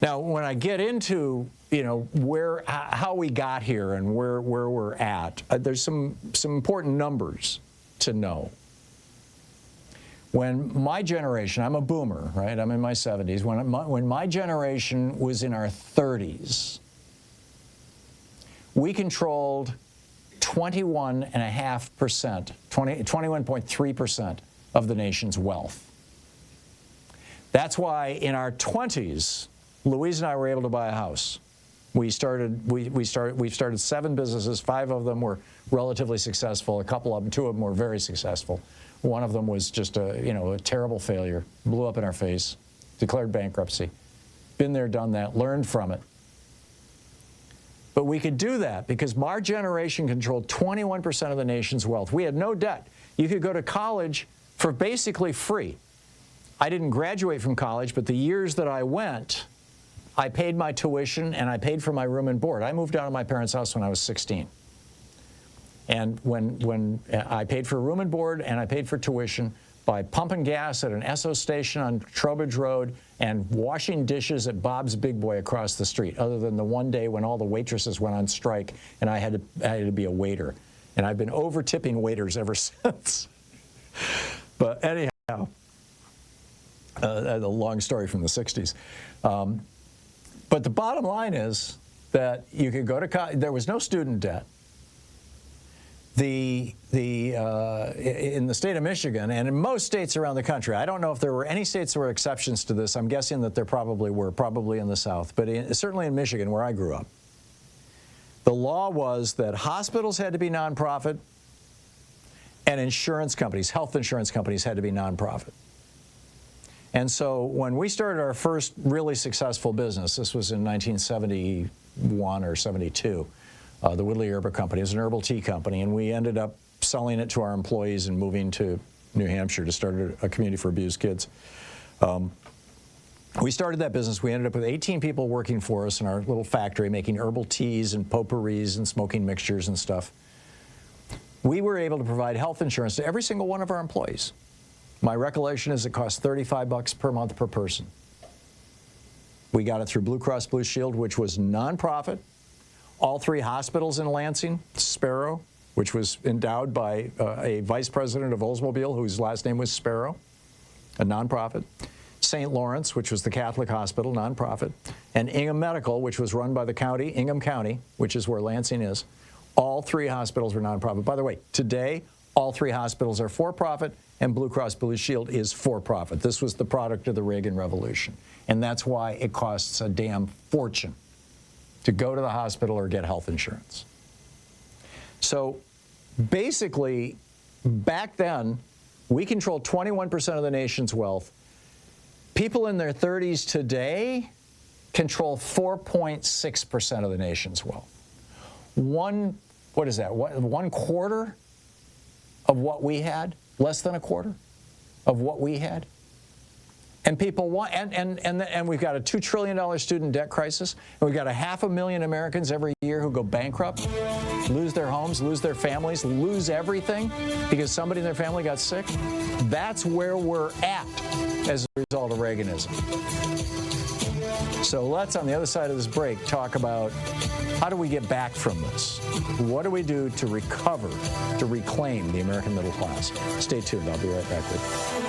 Now, when I get into, how we got here and where we're at, there's some important numbers to know. When my generation, I'm a boomer, right? I'm in my 70s. When my generation was in our 30s, we controlled 21.5%, 21.3% of the nation's wealth. That's why in our 20s, Louise and I were able to buy a house. We've started 7 businesses. 5 of them were relatively successful. Two of them were very successful. One of them was just a terrible failure, blew up in our face, declared bankruptcy. Been there, done that, learned from it. But we could do that because our generation controlled 21% of the nation's wealth. We had no debt. You could go to college for basically free. I didn't graduate from college, but the years that I went, I paid my tuition and I paid for my room and board. I moved out of my parents' house when I was 16. And when I paid for room and board and I paid for tuition by pumping gas at an Esso station on Trowbridge Road and washing dishes at Bob's Big Boy across the street, other than the one day when all the waitresses went on strike and I had to be a waiter. And I've been over-tipping waiters ever since. But anyhow, a long story from the 60s. But the bottom line is that you could go to college. There was no student debt. In the state of Michigan and in most states around the country, I don't know if there were any states that were exceptions to this. I'm guessing that there probably were, probably in the South, but certainly in Michigan, where I grew up, the law was that hospitals had to be nonprofit and insurance companies, health insurance companies, had to be nonprofit. And so when we started our first really successful business, this was in 1971 or 72, the Woodley Yerba Company is an herbal tea company, and we ended up selling it to our employees and moving to New Hampshire to start a community for abused kids. We started that business. We ended up with 18 people working for us in our little factory making herbal teas and potpourris and smoking mixtures and stuff. We were able to provide health insurance to every single one of our employees. My recollection is it cost $35 per month per person. We got it through Blue Cross Blue Shield, which was nonprofit. All 3 hospitals in Lansing, Sparrow, which was endowed by a vice president of Oldsmobile whose last name was Sparrow, a nonprofit. St. Lawrence, which was the Catholic hospital, nonprofit. And Ingham Medical, which was run by the county, Ingham County, which is where Lansing is. All 3 hospitals were nonprofit. By the way, today, all 3 hospitals are for-profit, and Blue Cross Blue Shield is for-profit. This was the product of the Reagan Revolution. And that's why it costs a damn fortune to go to the hospital or get health insurance. So basically, back then, we controlled 21% of the nation's wealth. People in their 30s today control 4.6% of the nation's wealth. One quarter of what we had? Less than a quarter of what we had? And people want, and we've got a $2 trillion student debt crisis, and we've got 500,000 Americans every year who go bankrupt, lose their homes, lose their families, lose everything because somebody in their family got sick. That's where we're at as a result of Reaganism. So let's, on the other side of this break, talk about how do we get back from this? What do we do to recover, to reclaim the American middle class? Stay tuned. I'll be right back with you.